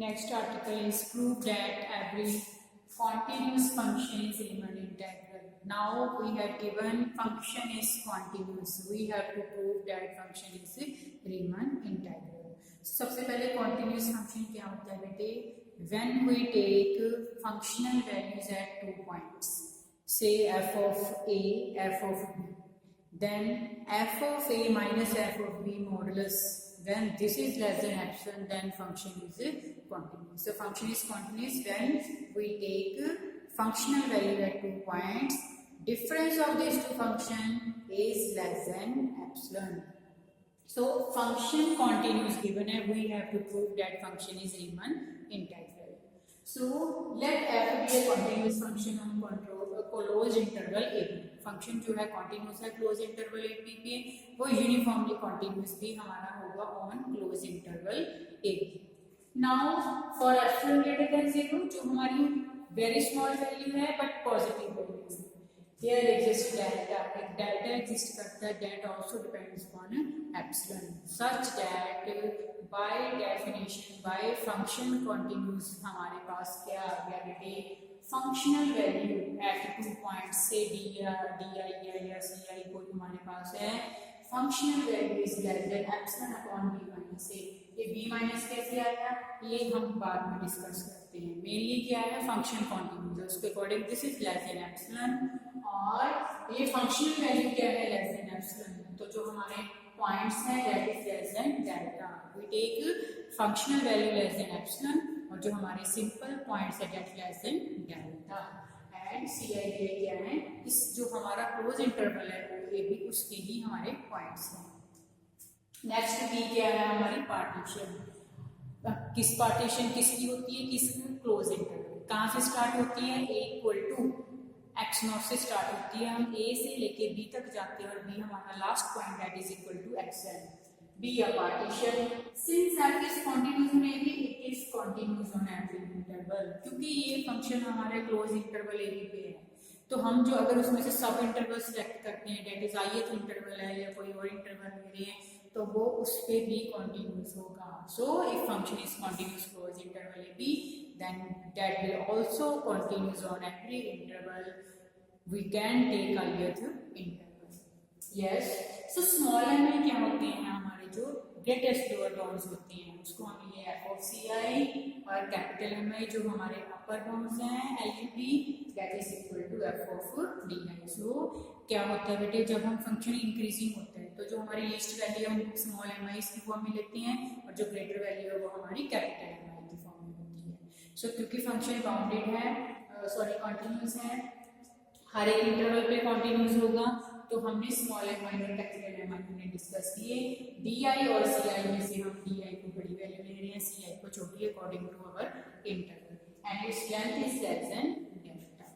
Next article is prove that every continuous function is Riemann integral. Now we have given function is continuous. We have to prove that function is Riemann integral. सबसे पहले continuous function क्या होता है बेटे? When we take functional values at 2 points, say f of a, f of b, then f of a minus f of b modulus, when this is less than epsilon, then function is continuous. So function is continuous when we take functional value at 2 points. Difference of these two function is less than epsilon. So function continuous given है, we have to prove that function is Riemann integral. So let f be a continuous function on closed interval a. Function जो है continuous है close interval A B पे, वो uniformly continuous भी हमारा होगा on close interval A B. Now for epsilon greater than 0, जो हमारी वेरी स्मॉल वैल्यू है but positive value, here exist delta. एक डेल्टा एग्जिस्ट करता है, that also depends on epsilon, such that by definition by function continuous हमारे पास क्या आ गया बेटे, फंक्शनल वैल्यू एट 2 पॉइंट्स से डी या डी आई या सी आई कोई हमारे पास है, functional value is less than epsilon upon B minus A. ये बी माइनस कैसे आया ये हम बाद में डिस्कस करते हैं. मेनली क्या है, फंक्शन कॉन्टिन्यूस, उसके according this is less than epsilon, और ये फंक्शनल वैल्यू क्या है, लेस देन एप्सिलॉन. तो जो हमारे पॉइंट्स हैं that is less than delta. We take functional value less than epsilon, और जो हमारे सिंपल पॉइंट्स है that less than delta. And C I D क्या है, इस जो हमारा क्लोज इंटरवल है ए बी, उसके ही हमारे पॉइंट्स हैं. नेक्स्ट बी क्या है, हमारी पार्टीशन. किस पार्टीशन किसकी होती है, किस क्लोज इंटरवल, कहाँ से स्टार्ट होती है, ए इक्वल टू एक्स नॉट से स्टार्ट होती है. हम ए से लेके बी तक जाते हैं और बी हमारा last point that is equal to X N. Be a partition since F is continuous on A B, it is continuous on every interval. क्योंकि ये फंक्शन हमारे क्लोज इंटरवल ए बी पे है, तो हम जो अगर उसमें से सब इंटरवल सिलेक्ट करते हैं दैट इज ith इंटरवल है या कोई और इंटरवल ले रहे हैं, तो वो उस पे भी कॉन्टिन्यूस होगा. So if function is continuous close interval A B, then that will also continuous on every interval. We can take ith interval. Yes, so small M में क्या होते हैं, हमारे जो ग्रेटेस्ट लोअर बाउंड्स होते हैं उसको हम ये एफ ऑफ सी आई, और कैपिटल एम आई जो हमारे अपर बाउंड्स हैं L U B, that is equal to F of D I. So क्या होता है बेटे, जब हम फंक्शन इंक्रीजिंग होता है तो जो हमारी लीस्ट वैल्यू है हम स्मॉल एम आई की फॉर्म में लेते हैं, और जो ग्रेटर वैल्यू है वो हमारी कैपिटल एम आई की फॉर्म में होती है. सो क्योंकि फंक्शन बाउंडेड है, सॉरी कॉन्टिन्यूस है, हर एक इंटरवल पे कॉन्टिन्यूस होगा, तो हमने स्मॉल एम आई और कैपिटल एम आई हमने डिस्कस किए. डी आई और सी आई में से हम डी आई को बड़ी वैल्यू ले रहे हैं, सी आई को छोटी, according to our interval, and its length is less than delta.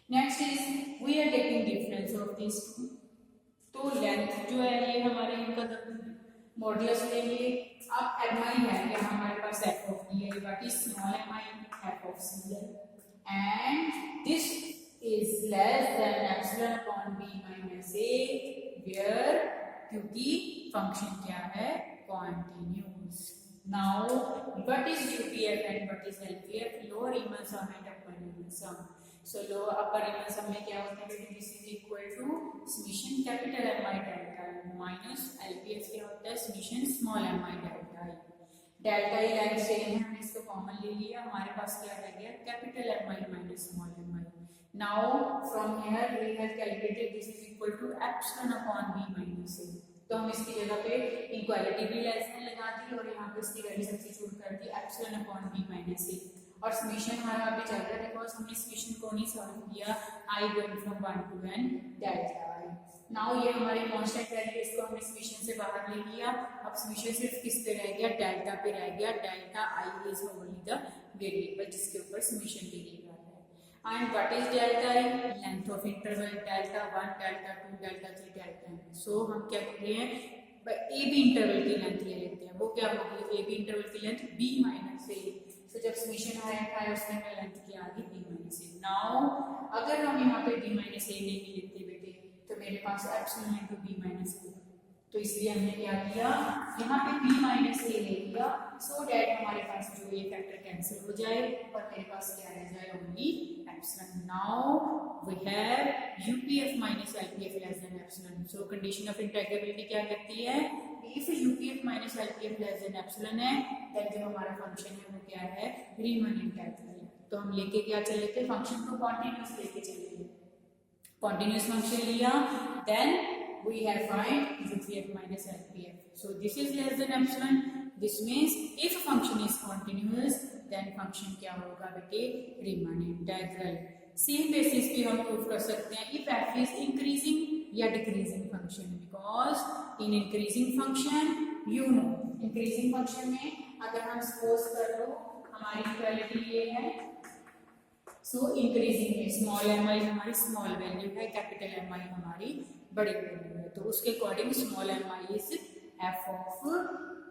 Next is we are taking difference of this two. तो लेंथ जो है ये हमारे इनका मॉडुलस लेंगे. अब एम आई है क्या हमारे पास F of D I, but is small M I F of C I, and this is less than epsilon upon b minus a, where क्योंकि फंक्शन क्या है, continuous. Now what is UPF and what is LPF? lower Riemann sum and upper Riemann sum. So lower upper Riemann sum में क्या होता है, this is equal to summation capital M I delta minus LPF क्या होता है, summation small m I delta i. Delta E line same है, हमने इसको कॉमन ले लिया, हमारे पास क्या रह गया, capital M I minus small M I. Now from here we have calculated this is equal to epsilon upon b minus a. तो हम इसकी जगह पे इक्वालिटी भी लेस देन लगा दी और यहाँ पे इसकी वैल्यू सब्स्टिट्यूट कर दी epsilon upon b minus a. और समेशन हमारा अभी चल रहा है बिकॉज हमने समेशन को नहीं सॉल्व किया, i going from 1 to n delta i. Now ये हमारी कांस्टेंट वैल्यू, इसको हमने समेशन से बाहर ले लिया. अब समेशन सिर्फ किस पे रह गया, डेल्टा पे रह गया. Delta i is only the variable जिसके ऊपर समेशन वेरिएबल है. And what is delta i? Length of interval delta 1, delta 2, delta 3, delta n. So हम क्या कर रहे हैं, ए बी इंटरवल की लेंथ ले लेते हैं. वो क्या होगी, ए बी इंटरवल की लेंथ b माइनस ए. तो जब समेशन आया उसमें मैं लेंथ क्या आ गई, b माइनस ए. नाउ अगर हम यहाँ पे b माइनस ए नहीं लेते बेटे, तो मेरे पास एप्सिलॉन इनटू b माइनस ए, तो इसलिए हमने क्या किया, यहाँ पे b माइनस ए ले लिया, सो डैट हमारे पास जो ये फैक्टर कैंसिल हो जाए और मेरे पास क्या रह जाए, only epsilon. Now we have UPF minus LPF less than epsilon. So condition of integrability क्या कहती है, if UPF minus LPF less than epsilon है, देन जो हमारा फंक्शन है वो क्या है, रीमन इंटेग्रल. तो हम लेके क्या चले थे, फंक्शन को कॉन्टिन्यूस लेके चले, कॉन्टिन्यूस फंक्शन लिया, then we have find UPF minus LPF. So this is less than epsilon. This means if function is continuous, then function क्या होगा बेटे, Riemann integral. Same basis पे हम प्रूव कर सकते हैं if f is increasing या decreasing function, because in increasing function you know, increasing function में अगर हम suppose कर लो हमारी इक्वालिटी ये है, सो इंक्रीजिंग में स्मॉल एम आई हमारी स्मॉल वैल्यू है, कैपिटल एम आई हमारी बड़ी वैल्यू है, तो उसके according small M I is F of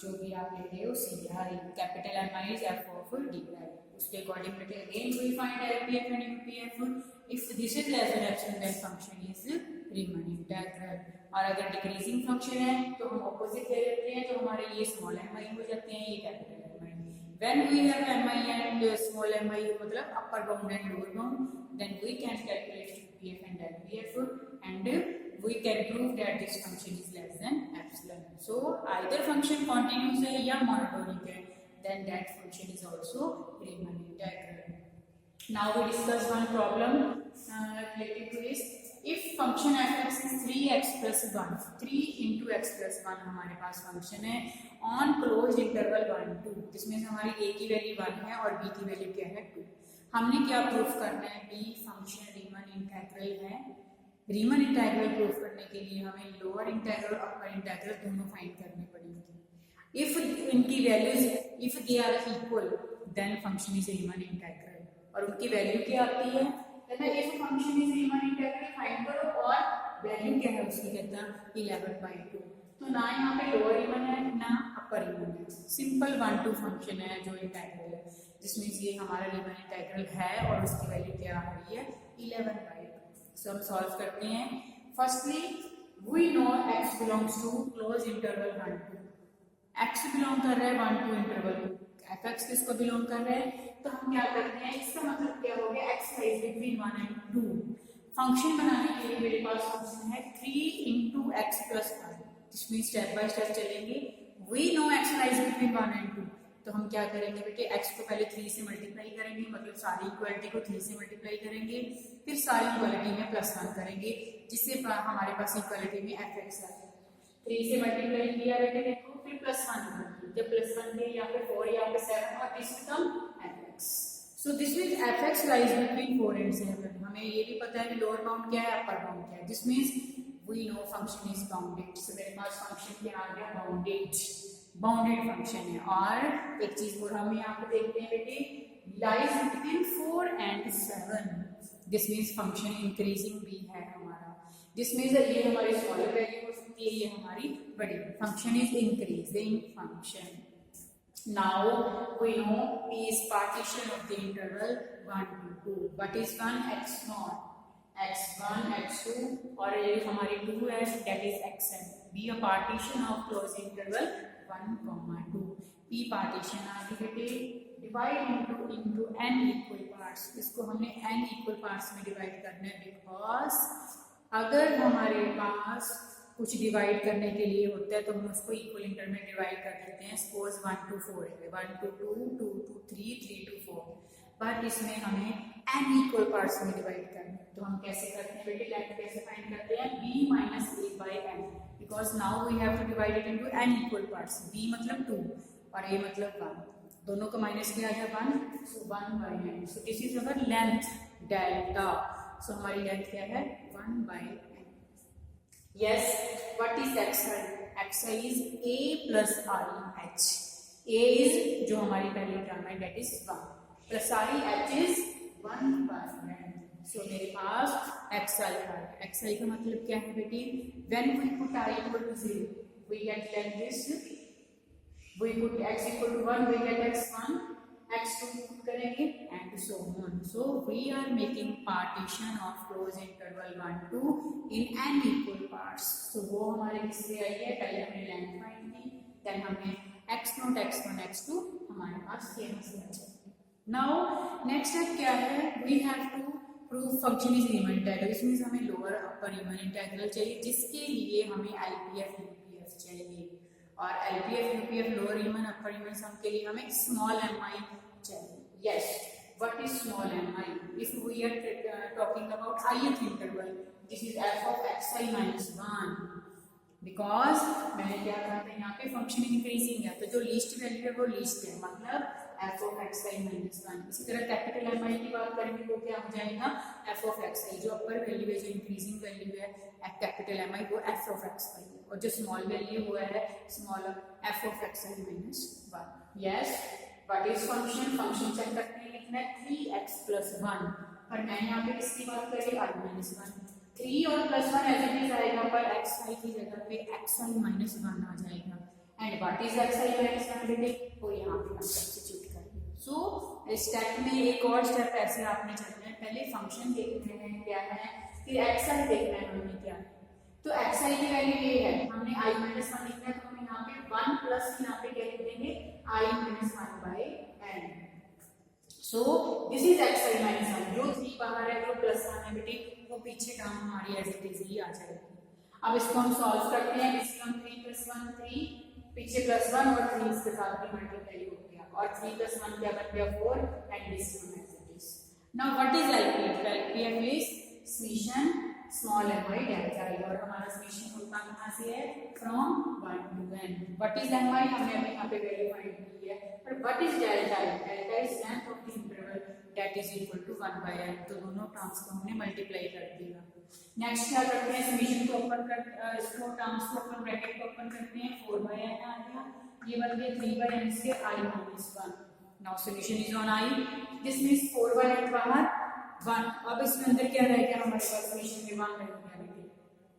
जो भी आप ले रहे हो C I, capital M I is F of D I. उसके अकॉर्डिंग बेटे again we find LPF and UPF. If this is less than epsilon then function is Riemann integral. और अगर डिक्रीजिंग फंक्शन है तो हम ऑपोजिट ले लेते हैं, तो हमारे ये स्मॉल एम आई हो जाते हैं, ये capital M I. When we have mi and small mi मतलब upper bound and lower bound, then we can calculate UPF and LPF and we can prove that this function is less than epsilon. So either function continuous है या monotonic है, then that function is also Riemann integral. Now we discuss one problem related to this. If function f(x) is 3x plus 1, 3 into x plus 1 हमारे पास function है on closed interval 1 2, जिसमें हमारी a की value 1 है और b की value क्या है 2. हमने क्या प्रूफ करना है, b फंक्शन रीमन इंटेग्रल है. रीमन इंटेग्रल प्रूफ करने के लिए हमें लोअर इंटेग्रल और अपर इंटेग्रल दोनों फाइंड करने पड़ेंगे. इफ इनकी values if they are equal then function is Riemann integral. और उनकी वैल्यू क्या आती है, कहता है if function is Riemann integral find करो, और वैल्यू क्या है उसकी, कहता है 11/2. तो ना यहाँ पे लोअर रीमन है ना अपर रीमन है, सिंपल 1 2 फंक्शन है जो इंटेग्रल है, जिसमें ये हमारा रीमन इंटेग्रल है और उसकी वैल्यू क्या आ रही है 11/2. सो हम सॉल्व करते हैं. Firstly we know x belongs to close interval 1 2. x belong कर रहा है 1 2 इंटरवल, fx किसको बिलोंग कर रहा है, तो हम क्या करते हैं, इसका मतलब क्या हो गया, x lies between 1 and 2. Function बनाने के लिए मेरे पास फंक्शन है 3 into x plus 1, जिसमें स्टेप बाय स्टेप चलेंगे. We know x lies between 1 and 2, तो हम क्या करेंगे बेटे, x को पहले 3 से मल्टीप्लाई करेंगे, मतलब सारी इक्वालिटी को 3 से मल्टीप्लाई करेंगे, फिर सारी इक्वालिटी में +1 करेंगे, जिससे हमारे पास इक्वालिटी में fx आ जाए. 3 से मल्टीप्लाई किया बेटे देखो, फिर +1, जब +1 के यहाँ पे 4 यहाँ पे 7 और this become fx. So this means fx lies between 4 and 7. हमें ये भी पता है कि लोअर बाउंड क्या है, अपर बाउंड क्या है. This means we know function is bounded. So मेरे पास फंक्शन क्या आ गया, बाउंडेड फंक्शन है. और एक चीज और हम यहाँ पे देखते हैं बेटे, lies between 4 and 7. This means function increasing भी है हमारा. दिस मींस ये हमारी स्मॉलर वैल्यू हो सकती है, ये हमारी बड़ी. Function is increasing function. Now we know P is partition of the interval 1 to 2. What is 1? x0, x1, x2 और ये हमारी 2 है, that is xn. Be a partition of closed interval 1, 2. P partition आ गई बेटे, divide into n equal parts. इसको हमने n equal parts में divide करना है, because अगर हमारे पास कुछ डिवाइड करने के लिए होता है तो हम उसको इक्वल इंटर में डिवाइड कर देते हैं. सपोज 1 to 4 है, 1 to 2, 2 to 3, 3 to 4. बट इसमें हमें n इक्वल पार्ट्स में डिवाइड करना है, तो हम कैसे करते हैं बेटे, लेंथ कैसे फाइंड करते हैं, b minus a by n, because now we have to divide it into n equal parts. b मतलब 2 और a मतलब 1, दोनों का माइनस किया जाए 1, so 1 by n. So this is our length delta. So हमारी लेंथ क्या है, 1 by n. Yes, what is xi? Xi is a plus REH. A is जो हमारी पहली टर्म है, that is 1 plus REH is 1 by n. So मेरे पास xi है. xi का मतलब क्या है बेटी, when we put I equal to 0, we get like this. We put x equal to 1, we get x1. x2 करेंगे and so on. So we are making partition of close interval 1 2 in n equal parts. तो वो हमारे किससे आई है, पहले हमने length find की, then हमने x0 x1 x2 हमारे पास ये से आ जाएगा. नाउ नेक्स्ट स्टेप क्या है, we have to prove function is Riemann integral. इसमें हमें लोअर अपर रीमन इंटीग्रल चाहिए, जिसके लिए हमें एलपीएफ यूपीएफ चाहिए, और LPF UPF lower Riemann upper Riemann sum के लिए हमें स्मॉल एम आई चाहिए. Yes, what is small M I? If we are talking about ith interval, this is F of xi minus 1, because मैंने क्या कहा था, यहाँ पे फंक्शन इंक्रीजिंग है, तो जो लीस्ट वैल्यू है वो लीस्ट है, मतलब एफ ऑफ xi माइनस 1. इसी तरह कैपिटल एम आई की बात करेंगे तो क्या हो जाएगा, एफ ऑफ xi, जो अपर वैल्यू है, जो इंक्रीजिंग वैल्यू है कैपिटल एम आई, वो एफ ऑफ xi है, और जो स्मॉल वैल्यू हुआ है small F of xi minus 1. Yes, what is function? Function check करते हैं, लिखना है 3x प्लस 1, पर मैं यहाँ पे किसकी बात करें, i माइनस 1. 3 और प्लस 1 एज इट इज आएगा, पर xi की जगह पे xi माइनस 1 आ जाएगा. And what is xi minus 1 बेटे, तो यहाँ पे हम सब्स्टिट्यूट करेंगे. सो स्टेप में एक और स्टेप ऐसे आपने चलना है, पहले फंक्शन देखने हैं क्या है, फिर xi देखना है हमने क्या है. तो xi की वैल्यू ये है, हमने i माइनस 1 लिखना है, तो हम यहाँ पे 1 प्लस यहाँ पे क्या लिख देंगे, i minus 1 by n. So this is xi minus 1. जो 3 बाहर है, जो प्लस 1 है बेटे, वो पीछे टर्म हमारी एज इट इज ही आ जाएगी. अब इसको हम सॉल्व करते हैं. इसमें हम 3 प्लस 1 3, पीछे प्लस 1 और 3 इसके साथ भी मल्टीप्लाई हो गया, और 3 प्लस 1 क्या बन गया 4, and this one as it is. Now what is LPF? LPF is summation small M I delta I, और हमारा समेशन होता कहां से है, from 1 to n. What is M I? हमने अभी यहां पे वैल्यू फाइंड की है, पर what is delta I? Delta is length of the interval that is equal to 1 by n. तो दोनों टर्म्स को हमने मल्टीप्लाई कर दिया. नेक्स्ट क्या करते हैं, समेशन को ओपन कर, इसको टर्म्स को ओपन ब्रैकेट को ओपन करते हैं, 4 बाय n आ गया, ये बन गया 3 बाय n से i minus 1. Now solution is on i, this means 4 by n बाहर 1. अब इसमें अंदर क्या रह गया, हमारे पास समेशन में 1 रह गया बेटे,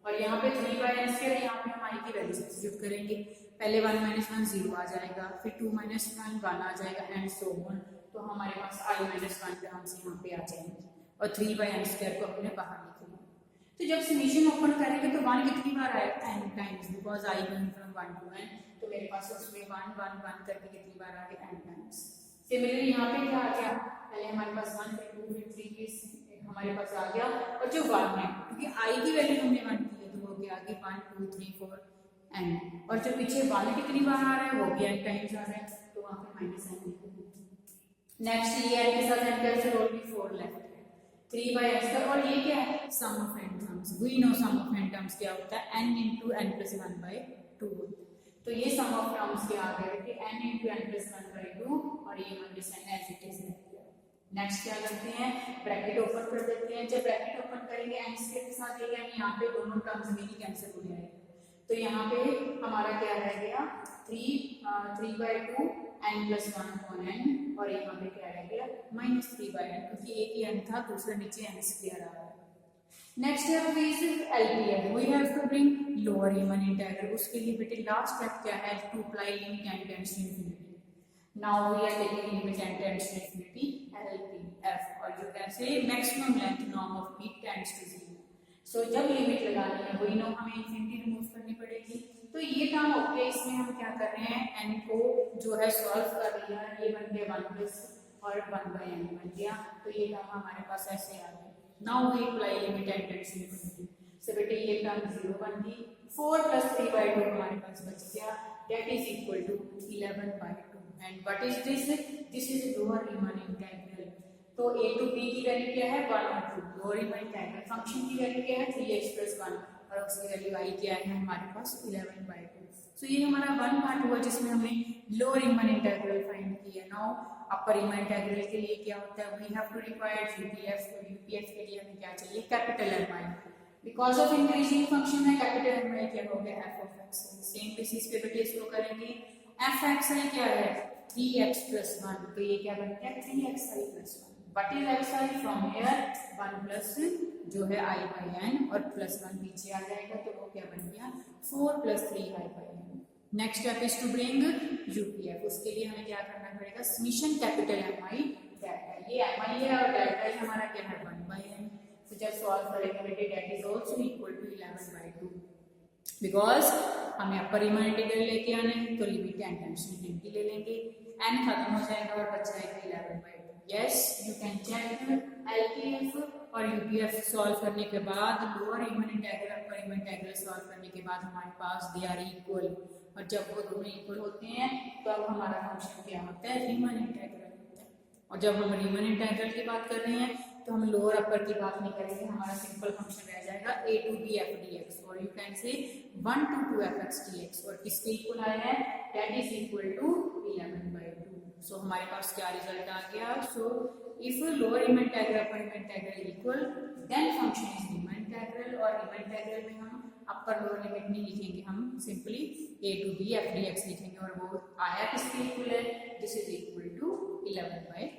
और यहाँ पे 3 बाय n स्क्वायर, यहाँ पे हम i की वैल्यू सब्स्टिट्यूट करेंगे. पहले 1 माइनस 1 0 आ जाएगा, फिर 2 माइनस 1 1 आ जाएगा, एंड सो ऑन. तो हमारे पास i माइनस 1 टर्म्स यहाँ पे आ जाएंगे, और 3 बाय n स्क्वायर को हमने बाहर लिख लिया. तो जब समेशन ओपन करेंगे तो 1 कितनी बार आएगा, n times, because i going from 1 to n. तो मेरे पास उसमें 1 1 1 करके कितनी बार आ गया, n टाइम्स. सिमिलरली यहाँ पे क्या आ गया, पहले हमारे पास 1 फिर 2 फिर 3 फिर हमारे पास आ गया, और जो 1 है, क्योंकि i की वैल्यू हमने 1 की है, तो वो क्या आ गया 1 2 3 4 n. और जो पीछे 1 कितनी बार आ रहा है, वो भी n टाइम्स आ रहा है, तो वहाँ पे माइनस n लिखेंगे. नेक्स्ट ये n के साथ n कैंसिल, और भी 4 लेफ्ट है, 3 बाय n. और ये क्या है, sum of n terms. We know sum of n terms क्या होता है, n into n plus 1 by 2. तो ये सम ऑफ टर्म्स क्या आ गया कि n into n plus 1 by 2, और ये minus n as it is. Next क्या करते हैं, ब्रैकेट ओपन कर देते हैं. जब ब्रैकेट ओपन करेंगे n स्क्वायर के साथ ये यहाँ पे दोनों टर्म्स में ही कैंसिल हो जाएंगे, तो यहाँ पे हमारा क्या रह गया 3 by 2 n plus 1 upon n, और यहाँ पे क्या रह गया minus 3 by n, क्योंकि एक ही n था, दूसरा नीचे n स्क्वायर आ रहा है. Next step is LPF. We have to bring lower Riemann integral. उसके लिए बेटे लास्ट स्टेप क्या है, to apply limit n tends to infinity. Now we are taking limit n tends to infinity LPF, और जो कैसे maximum length norm of P tends to 0. So जब limit लगानी है, वही नो हमें इंफिनिटी रिमूव करनी पड़ेगी. तो ये टर्म ओके, इसमें हम क्या कर रहे हैं, n को जो है सॉल्व कर लिया, ये बन गया 1 प्लस और 1 बाय n बन गया. तो ये टर्म हमारे पास ऐसे आ गया. Now we apply limit n tends to infinity. So बेटे ये टर्म 0 बन गई, 4 प्लस 3 बाय 2 हमारे पास बच गया, that is equal to 11 by 2. And what is this, this is lower Riemann integral. तो a टू b की वैल्यू क्या है 1 और 2, लोअर रीमन इंटीग्रल. फंक्शन की वैल्यू क्या है 3x प्लस 1, और उसकी वैल्यू i क्या है हमारे पास 11 बाय 2. सो ये हमारा 1 पार्ट हुआ जिसमें हमने लोअर रीमन इंटीग्रल फाइंड किया. नाउ अपर रीमन इंटीग्रल के लिए क्या होता है, we have to require UPF. तो यूपीएफ के लिए हमें क्या चाहिए, capital M I. Because of increasing function है, कैपिटल एम आई क्या हो गया F of X. Same basis पे बेटे इसको करेंगे. एफ एक्स आई क्या है 3x प्लस 1, तो ये क्या बन गया 3xi plus 1. What is xi? From here 1 plus जो है i बाई n, और प्लस 1 पीछे आ जाएगा, तो वो क्या बन गया 4 plus 3 i by n. Next step is to bring UPF. उसके लिए हमें क्या करना पड़ेगा, समीशन कैपिटल MI डेल्टा, ये MI है और डेल्टा ही हमारा क्या है 1/n। तो जब सॉल्व करेंगे बेटे that is also equal to 11/2, because हमें अपर रीमान इंटीग्रल लेके आना है तो लिमिट एन टाइम्स इंफिनिटी ले लेंगे, n खत्म हो जाएगा और बच जाएगा 11/2। Yes you can check LPF और UPF सॉल्व करने के बाद lower Riemann integral upper Riemann integral solve करने के बाद हमारे पास दे आर इक्वल, और जब वो दोनों इक्वल होते हैं तो अब हमारा फंक्शन क्या होता है, रीमान इंटीग्रल होता है। और जब हम रीमान इंटीग्रल की बात कर रहे हैं तो हम लोअर अपर की बात नहीं करेंगे, हमारा सिंपल फंक्शन रह जाएगा a to b f dx, और you can say 1 to 2f(x) dx, और किसके इक्वल आया है, that is equal to 11/2। सो हमारे पास क्या रिजल्ट आ गया, so if lower Riemann integral upper Riemann integral equal then function is Riemann integral, और रीमान इंटीग्रल में हम अपर लोअर लिमिट नहीं लिखेंगे, हम simply a to b f dx लिखेंगे, और वो आया किसके इक्वल है, दिस इज इक्वल टू 11/2।